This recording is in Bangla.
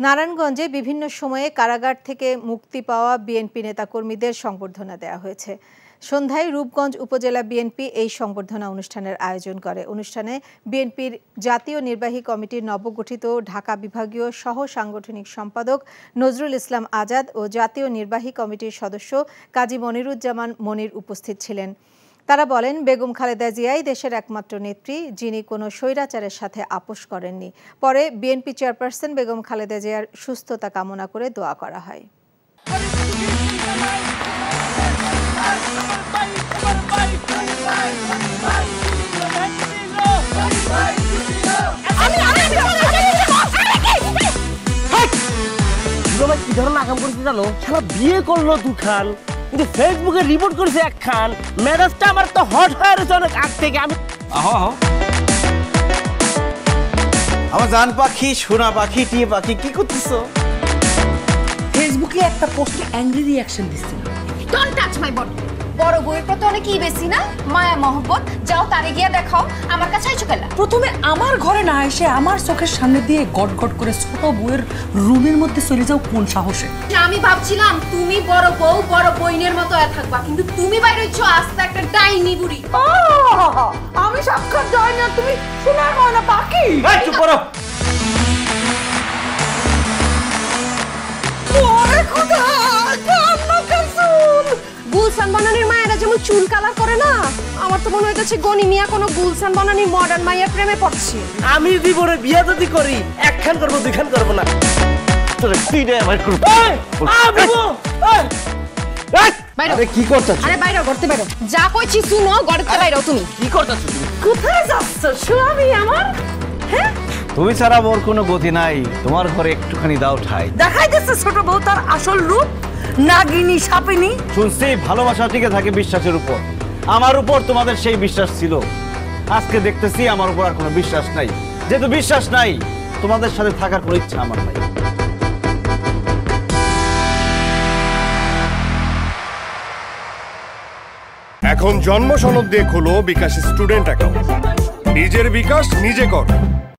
নারায়ণগঞ্জে বিভিন্ন সময়ে কারাগার থেকে মুক্তি পাওয়া বিএনপি নেতাকর্মীদের সংবর্ধনা দেওয়া হয়েছে। সন্ধ্যায় রূপগঞ্জ উপজেলা বিএনপি এই সংবর্ধনা অনুষ্ঠানের আয়োজন করে। অনুষ্ঠানে বিএনপির জাতীয় নির্বাহী কমিটির নবগঠিত ঢাকা বিভাগীয় সহ সাংগঠনিক সম্পাদক নজরুল ইসলাম আজাদ ও জাতীয় নির্বাহী কমিটির সদস্য কাজী মনিরুজ্জামান মনির উপস্থিত ছিলেন। তারা বলেন, বেগম খালেদা জিয়াই দেশের একমাত্র নেত্রী, যিনি কোনো স্বৈরাচারের সাথে আপোষ করেননি। পরে বিএনপি চেয়ারপারসন বেগম খালেদা জিয়ার সুস্থতা কামনা করে দোয়া করা হয়। কি ধরনের আকাম করেছে জানো? সারা বিয়ে করলো দুখান, কিন্তু ফেসবুকে রিপোর্ট করেছে একখান। মেজাজটা আমার তো হট হয়ে রয়েছে অনেক আগ থেকে। আমি আমার জান পাখি, সোনা পাখি, টিয়ে পাখি, কি করতেছো? ফেসবুকে একটা পোস্টে অ্যাংরি রিঅ্যাকশন দিচ্ছিল। Don't touch my body. বড় বউয়ের প্রতি অনেক কি বেশি না মায়া মহব্বত, যাও তারে গিয়া দেখাও। আমার কাছে আইছো কেলা? প্রথমে আমার ঘরে না এসে আমার চোখের সামনে দিয়ে গট গট করে ছোট বউয়ের রুমের মধ্যে চলে যাও কোন সাহসে? আমি ভাবছিলাম তুমি বড় বউ বড় বইনের মতো থাকবা, কিন্তু তুমি বাইরে হইছো আস্তে একটা ডাইনি বুড়ি। আমি সাক্ষাৎ যাই না, তুমি শোনা হয় না বাকি। চুপ করো। গুলশান বানানির মায়েরা যেমন চুল কালার করে না, আমার তো মনে হইতেছে গনি মিয়া কোনো গুলশান বানানির মডার্ন মায়ের প্রেমে পড়ছে। আমি জীবনে বিয়ে যদি করি একখান করবো, দুইখান করবো না। তোর তিনটা আমার করবো। আরে কি করতেছ? আরে বাইরে করতে বাইরো, যা কইছি শুনো, গড়তে বাইরো। তুমি কি করতেছ? তুমি কোথায় যাচ্ছ স্বামী আমার? হ্যাঁ, তুমি ছাড়া মোর কোনো গতি নাই। তোমার ঘরে একটুখানি দাও ঠাই। দেখাই দিচ্ছে ছোট বউ তার আসল রূপ, নাগিনী সাপিনী। শুনছি ভালোবাসা টিকে থাকে বিশ্বাসের উপর। আমার উপর তোমাদের সেই বিশ্বাস ছিল, আজকে দেখতেছি আমার উপর আর কোনো বিশ্বাস নাই। যেহেতু বিশ্বাস নাই, তোমাদের সাথে থাকার কোনো ইচ্ছা আমার নাই। এখন জন্ম সনদ দিয়ে খোলো বিকাশ স্টুডেন্ট অ্যাকাউন্ট। নিজের বিকাশ নিজে কর।